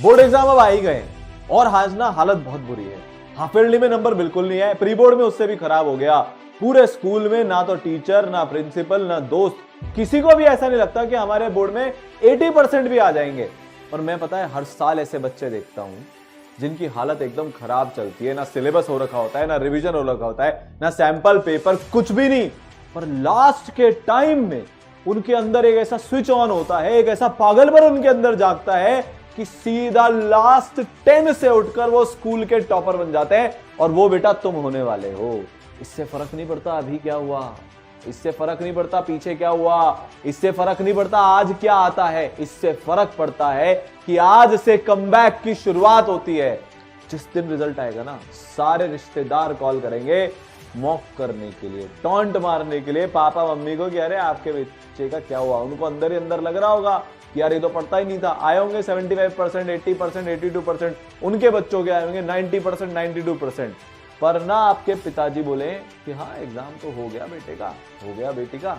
Board exam अब आ ही गए और आज ना हालत बहुत बुरी है। हाफ ईयरली में नंबर बिल्कुल नहीं है, प्री बोर्ड में उससे भी खराब हो गया। पूरे स्कूल में ना तो टीचर, ना प्रिंसिपल, ना दोस्त, किसी को भी ऐसा नहीं लगता कि हमारे बोर्ड में 80% भी आ जाएंगे। और मैं पता है हर साल ऐसे बच्चे देखता हूं जिनकी हालत एकदम खराब चलती है, ना सिलेबस हो रखा होता है, ना रिवीजन हो रखा होता है, ना सैंपल पेपर, कुछ भी नहीं। पर लास्ट के टाइम में उनके अंदर एक ऐसा स्विच ऑन होता है, एक ऐसा पागलपन उनके अंदर जागता है कि सीधा लास्ट 10 से उठकर वो स्कूल के टॉपर बन जाते हैं। और वो बेटा तुम होने वाले हो। इससे फर्क नहीं पड़ता अभी क्या हुआ, इससे फर्क नहीं पड़ता पीछे क्या हुआ, इससे फर्क नहीं पड़ता आज क्या आता है, इससे फर्क पड़ता है कि आज से कमबैक की शुरुआत होती है। जिस दिन रिजल्ट आएगा ना, सारे रिश्तेदार कॉल करेंगे मॉक करने के लिए, टॉन्ट मारने के लिए पापा मम्मी को कि अरे आपके बच्चे का क्या हुआ। उनको अंदर ही अंदर लग रहा होगा कि यार ये तो पढ़ता ही नहीं था। आए होंगे 75%, 80%, 82%, उनके बच्चों के आए होंगे 90%, 92%। पर ना आपके पिताजी बोले कि हाँ एग्जाम तो हो गया बेटे का, हो गया बेटी का,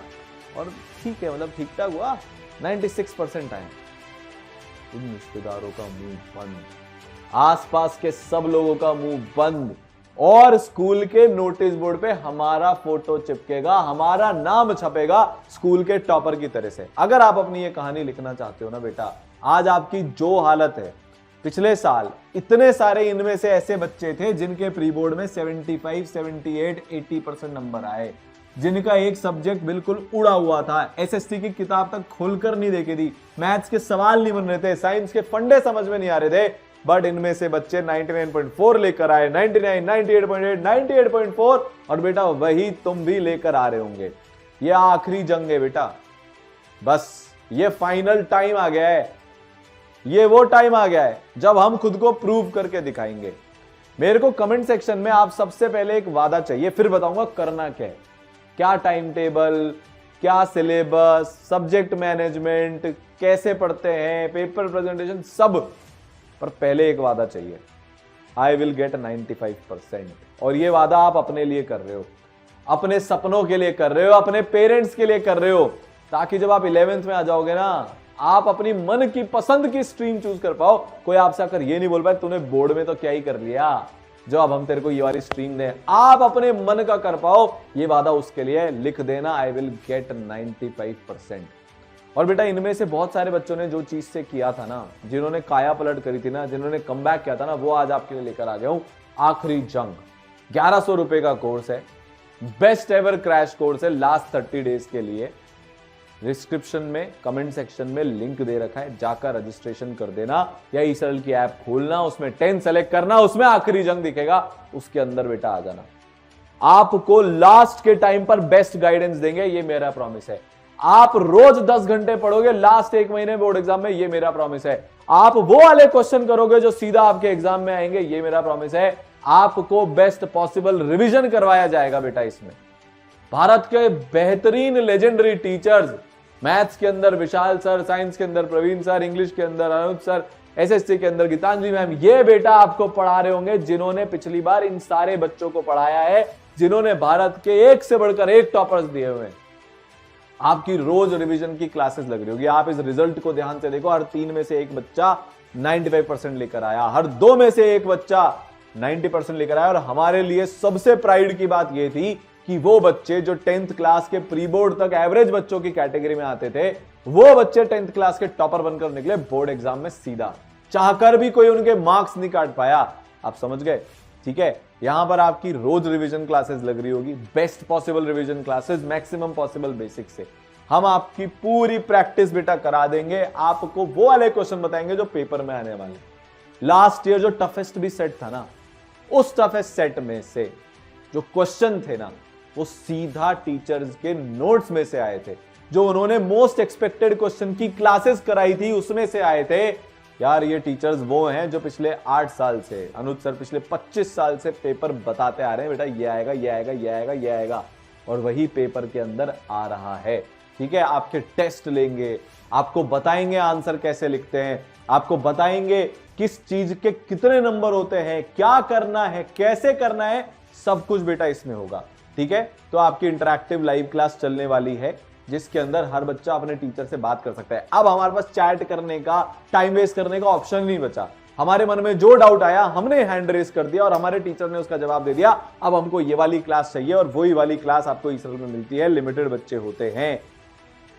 और ठीक है, मतलब ठीक ठाक हुआ, 96% आए। उन रिश्तेदारों का मुंह बंद, आसपास के सब लोगों का मुंह बंद, और स्कूल के नोटिस बोर्ड पे हमारा फोटो चिपकेगा, हमारा नाम छपेगा स्कूल के टॉपर की तरह से। अगर आप अपनी ये कहानी लिखना चाहते हो ना बेटा, आज आपकी जो हालत है, पिछले साल इतने सारे इनमें से ऐसे बच्चे थे जिनके प्री बोर्ड में 75, 78, 80% नंबर आए, जिनका एक सब्जेक्ट बिल्कुल उड़ा हुआ था, एसएससी की किताब तक खोलकर नहीं देखी थी, मैथ्स के सवाल नहीं बन रहे थे, साइंस के फंडे समझ में नहीं आ रहे थे। बट इनमें से बच्चे 99.4 लेकर आए, 99, 98.8, 98.4, और बेटा वही तुम भी लेकर आ रहे होंगे। ये आखिरी जंग है बेटा, बस ये फाइनल टाइम आ गया है, ये वो टाइम आ गया है जब हम खुद को प्रूव करके दिखाएंगे। मेरे को कमेंट सेक्शन में आप सबसे पहले एक वादा चाहिए, फिर बताऊंगा करना क्या है, क्या टाइम टेबल, क्या सिलेबस, सब्जेक्ट मैनेजमेंट, कैसे पढ़ते हैं, पेपर प्रेजेंटेशन, सब। पर पहले एक वादा चाहिए, आई विल गेट 95%। और ये वादा आप अपने लिए कर रहे हो, अपने सपनों के लिए कर रहे हो, अपने पेरेंट्स के लिए कर रहे हो, ताकि जब आप 11th में आ जाओगे ना, आप अपनी मन की पसंद की स्ट्रीम चूज कर पाओ। कोई आपसे आकर ये नहीं बोल पाए तूने बोर्ड में तो क्या ही कर लिया, जो अब हम तेरे को ये वाली स्ट्रीम दें, आप अपने मन का कर पाओ। ये वादा उसके लिए लिख देना, आई विल गेट 95%। और बेटा इनमें से बहुत सारे बच्चों ने जो चीज से किया था ना, जिन्होंने काया पलट करी थी ना, जिन्होंने कमबैक किया था ना, वो आज आपके लिए लेकर आ गया हूं। आखिरी जंग 1100 रुपए का कोर्स है, बेस्ट एवर क्रैश कोर्स है लास्ट 30 डेज के लिए। डिस्क्रिप्शन में कमेंट सेक्शन में लिंक दे रखा है, जाकर रजिस्ट्रेशन कर देना, या ईसरल की ऐप खोलना, उसमें 10 सेलेक्ट करना, उसमें आखिरी जंग दिखेगा, उसके अंदर बेटा आ जाना। आपको लास्ट के टाइम पर बेस्ट गाइडेंस देंगे, ये मेरा प्रॉमिस है। आप रोज 10 घंटे पढ़ोगे लास्ट 1 महीने बोर्ड एग्जाम में, ये मेरा प्रॉमिस है। आप वो वाले क्वेश्चन करोगे जो सीधा आपके एग्जाम में आएंगे, ये मेरा प्रॉमिस है। आपको बेस्ट पॉसिबल रिवीजन करवाया जाएगा बेटा। इसमें भारत के बेहतरीन लेजेंडरी टीचर्स, मैथ्स के अंदर विशाल सर, साइंस के अंदर प्रवीण सर, इंग्लिश के अंदर अनुज सर, एसएससी के अंदर गीतांजलि मैम, ये बेटा आपको पढ़ा रहे होंगे, जिन्होंने पिछली बार इन सारे बच्चों को पढ़ाया है, जिन्होंने भारत के एक से बढ़कर एक टॉपर्स दिए हुए हैं। आपकी रोज रिवीजन की क्लासेस लग रही होगी। आप इस रिजल्ट को ध्यान से देखो, हर 3 में से एक बच्चा 95% लेकर आया, हर 2 में से एक बच्चा 90% लेकर आया। और हमारे लिए सबसे प्राइड की बात यह थी कि वो बच्चे जो 10th क्लास के प्री बोर्ड तक एवरेज बच्चों की कैटेगरी में आते थे, वो बच्चे 10th क्लास के टॉपर बनकर निकले बोर्ड एग्जाम में सीधा। चाहकर भी कोई उनके मार्क्स नहीं काट पाया। आप समझ गए? ठीक है, यहां पर आपकी रोज रिवीजन क्लासेस लग रही होगी, best possible revision classes, maximum possible basic से। हम आपकी पूरी प्रैक्टिस बेटा करा देंगे, आपको वो वाले क्वेश्चन बताएंगे जो पेपर में आने वाले। लास्ट ईयर जो टफेस्ट भी सेट था ना, उस टफेस्ट सेट में से जो क्वेश्चन थे ना, वो सीधा टीचर्स के नोट्स में से आए थे। जो उन्होंने मोस्ट एक्सपेक्टेड क्वेश्चन की क्लासेस कराई थी, उसमें से आए थे। यार ये टीचर्स वो हैं जो पिछले 8 साल से, अनुज सर पिछले 25 साल से पेपर बताते आ रहे हैं, बेटा ये आएगा, ये आएगा, ये आएगा, ये आएगा, और वही पेपर के अंदर आ रहा है। ठीक है, आपके टेस्ट लेंगे, आपको बताएंगे आंसर कैसे लिखते हैं, आपको बताएंगे किस चीज के कितने नंबर होते हैं, क्या करना है, कैसे करना है, सब कुछ बेटा इसमें होगा। ठीक है, तो आपकी इंटरैक्टिव लाइव क्लास चलने वाली है, जिसके अंदर हर बच्चा अपने टीचर से बात कर सकता है। अब हमारे पास चैट करने का, टाइम वेस्ट करने का ऑप्शन नहीं बचा। हमारे मन में जो डाउट आया हमने हैंड रेस कर दिया और हमारे टीचर ने उसका जवाब दे दिया। अब हमको ये वाली क्लास चाहिए और वही वाली क्लास आपको ई-सरल में मिलती है। लिमिटेड बच्चे होते हैं,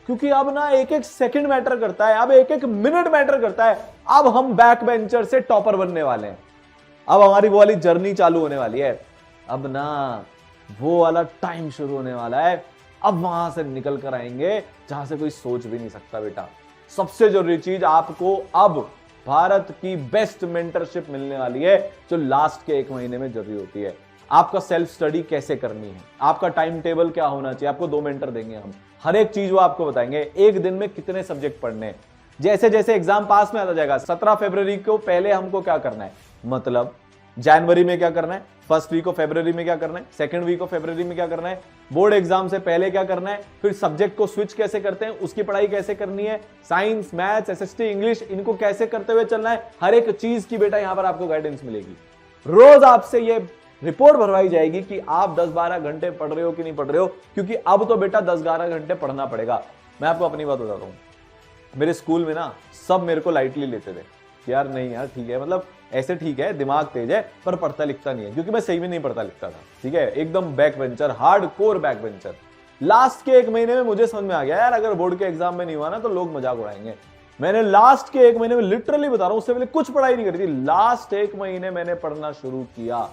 क्योंकि अब ना एक एक सेकंड मैटर करता है, अब एक एक मिनट मैटर करता है। अब हम बैक बेंचर से टॉपर बनने वाले हैं। अब हमारी वो वाली जर्नी चालू होने वाली है। अब ना वो वाला टाइम शुरू होने वाला है। अब वहां से निकल कर आएंगे जहां से कोई सोच भी नहीं सकता बेटा। सबसे जरूरी चीज, आपको अब भारत की बेस्ट मेंटरशिप मिलने वाली है, जो लास्ट के 1 महीने में जरूरी होती है। आपका सेल्फ स्टडी कैसे करनी है, आपका टाइम टेबल क्या होना चाहिए। आपको 2 मेंटर देंगे हम, हर एक चीज वो आपको बताएंगे। एक दिन में कितने सब्जेक्ट पढ़ने हैं, जैसे जैसे एग्जाम पास में आता जाएगा। 17 फरवरी को पहले हमको क्या करना है, मतलब जनवरी में क्या करना है, फर्स्ट वीक ऑफ फरवरी में क्या करना है, सेकंड वीक ऑफ फरवरी में क्या करना है, बोर्ड एग्जाम से पहले क्या करना है, फिर सब्जेक्ट को स्विच कैसे करते हैं, उसकी पढ़ाई कैसे करनी है, साइंस, मैथ्स, एसएसटी, इंग्लिश, इनको कैसे करते हुए चलना है। हर एक चीज की बेटा यहां पर आपको गाइडेंस मिलेगी। रोज आपसे ये रिपोर्ट भरवाई जाएगी कि आप 10-12 घंटे पढ़ रहे हो कि नहीं पढ़ रहे हो, क्योंकि अब तो बेटा 10-12 घंटे पढ़ना पड़ेगा। मैं आपको अपनी बात बताता हूं, मेरे स्कूल में ना सब मेरे को लाइटली लेते थे कि यार नहीं यार ठीक है, मतलब ऐसे ठीक है, दिमाग तेज है पर पढ़ता लिखता नहीं है, क्योंकि मैं सही में नहीं पढ़ता लिखता था। ठीक है, एकदम backbencher, hardcore backbencher. Last के 1 महीने में मुझे समझ में आ गया यार, अगर बोर्ड के एग्जाम में नहीं हुआ ना तो लोग मजाक उड़ाएंगे। मैंने लास्ट के 1 महीने में, लिटरली बता रहा हूं, उससे पहले कुछ पढ़ाई नहीं करी थी। लास्ट 1 महीने मैंने पढ़ना शुरू किया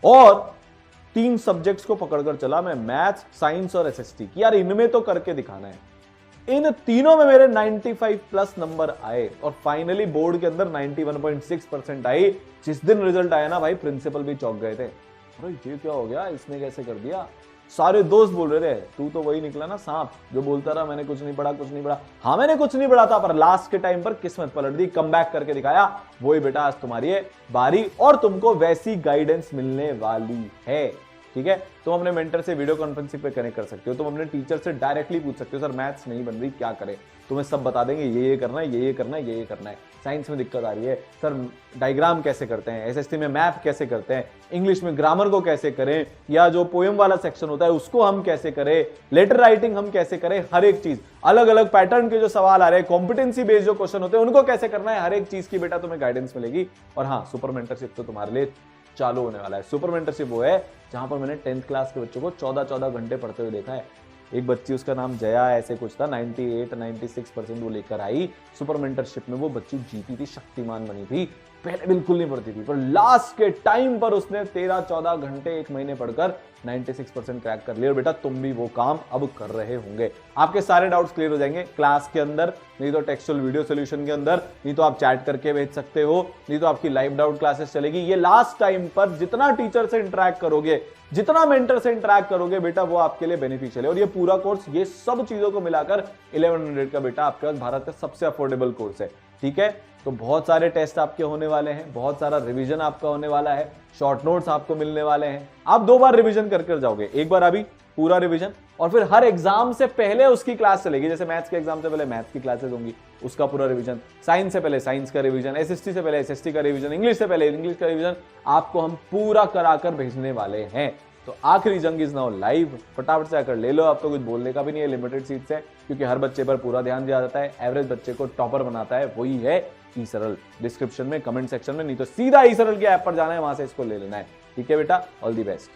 और 3 सब्जेक्ट्स को पकड़कर चला मैं, मैथ्स, साइंस और एसएसटी की। यार इनमें तो करके दिखाना है। इन तीनों में मेरे 95 प्लस नंबर आए और फाइनली बोर्ड के अंदर 91.6% आई। जिस दिन रिजल्ट आया ना भाई, प्रिंसिपल भी चौंक गए थे, अरे ये क्या हो गया, इसने कैसे कर दिया। सारे दोस्त बोल रहे थे तू तो वही निकला ना सांप जो बोलता रहा मैंने कुछ नहीं पढ़ा, कुछ नहीं पढ़ा। हाँ मैंने कुछ नहीं पढ़ा था, पर लास्ट के टाइम पर किस्मत पलट दी, कम बैक करके दिखाया। वही बेटा आज तुम्हारी है बारी और तुमको वैसी गाइडेंस मिलने वाली है। ठीक है, तुम अपने मेंटर से वीडियो कॉन्फ्रेंसिंग पे कनेक्ट कर सकते हो, तुम अपने टीचर से डायरेक्टली पूछ सकते हो सर मैथ्स नहीं बन रही क्या करें, तुम्हें सब बता देंगे, ये करना है, ये करना है, ये करना है। साइंस में दिक्कत आ रही है सर, डायग्राम कैसे करते हैं, एसएसटी में मैप कैसे करते हैं, इंग्लिश में ग्रामर को कैसे करें, या जो पोएम वाला सेक्शन होता है उसको हम कैसे करें, लेटर राइटिंग हम कैसे करें, हर एक चीज, अलग अलग पैटर्न के जो सवाल आ रहे हैं, कॉम्पिटेंसी बेस्ड जो क्वेश्चन होते हैं उनको कैसे करना है, हर एक चीज की बेटा तुम्हें गाइडेंस मिलेगी। और हाँ, सुपर मेंटरशिप तो तुम्हारे लिए चालू होने वाला है। सुपर मेंटरशिप वो है जहां पर मैंने 10th क्लास के बच्चों को 14-14 घंटे पढ़ते हुए देखा है। एक बच्ची, उसका नाम जया ऐसे कुछ था, 98-96% वो लेकर आई। सुपर मेंटरशिप में वो बच्ची जीती थी, शक्तिमान बनी थी। पहले बिल्कुल नहीं पढ़ती थी, पर लास्ट के टाइम पर उसने 13-14 घंटे 1 महीने पढ़कर 96% क्रैक कर लिया। और बेटा तुम भी वो काम अब कर रहे होंगे। आपके सारे डाउट्स क्लियर हो जाएंगे क्लास के अंदर, नहीं तो टेक्सचुअल वीडियो सॉल्यूशन के अंदर, नहीं तो आप चैट करके भेज सकते हो, नहीं तो आपकी लाइव डाउट क्लासेस चलेगी। ये लास्ट टाइम पर जितना टीचर से इंटरेक्ट करोगे, जितना मेंटर से इंटरेक्ट करोगे बेटा, वो आपके लिए बेनिफिशियल है। और ये पूरा कोर्स, ये सब चीजों को मिलाकर 1100 का बेटा आपके पास भारत का सबसे अफोर्डेबल कोर्स है। ठीक है, तो बहुत सारे टेस्ट आपके होने वाले हैं, बहुत सारा रिवीजन आपका होने वाला है, शॉर्ट नोट्स आपको मिलने वाले हैं। आप 2 बार रिवीजन करके जाओगे, एक बार अभी पूरा रिवीजन, और फिर हर एग्जाम से पहले उसकी क्लास चलेगी। जैसे मैथ्स के एग्जाम से पहले मैथ्स की क्लासेस होंगी, उसका पूरा रिवीजन, साइंस से पहले साइंस का रिवीजन, एसएसटी से पहले एसएसटी का रिवीजन, इंग्लिश से पहले इंग्लिश का रिवीजन आपको हम पूरा कराकर भेजने वाले हैं। तो आखिरी जंग इज नाउ लाइव, फटाफट से आकर ले लो। अब तो कुछ बोलने का भी नहीं है, लिमिटेड सीट्स है, क्योंकि हर बच्चे पर पूरा ध्यान दिया जाता है। एवरेज बच्चे को टॉपर बनाता है वही है ई-सरल। डिस्क्रिप्शन में, कमेंट सेक्शन में, नहीं तो सीधा ई-सरल के ऐप पर जाना है, वहां से इसको ले लेना है। ठीक है बेटा, ऑल दी बेस्ट।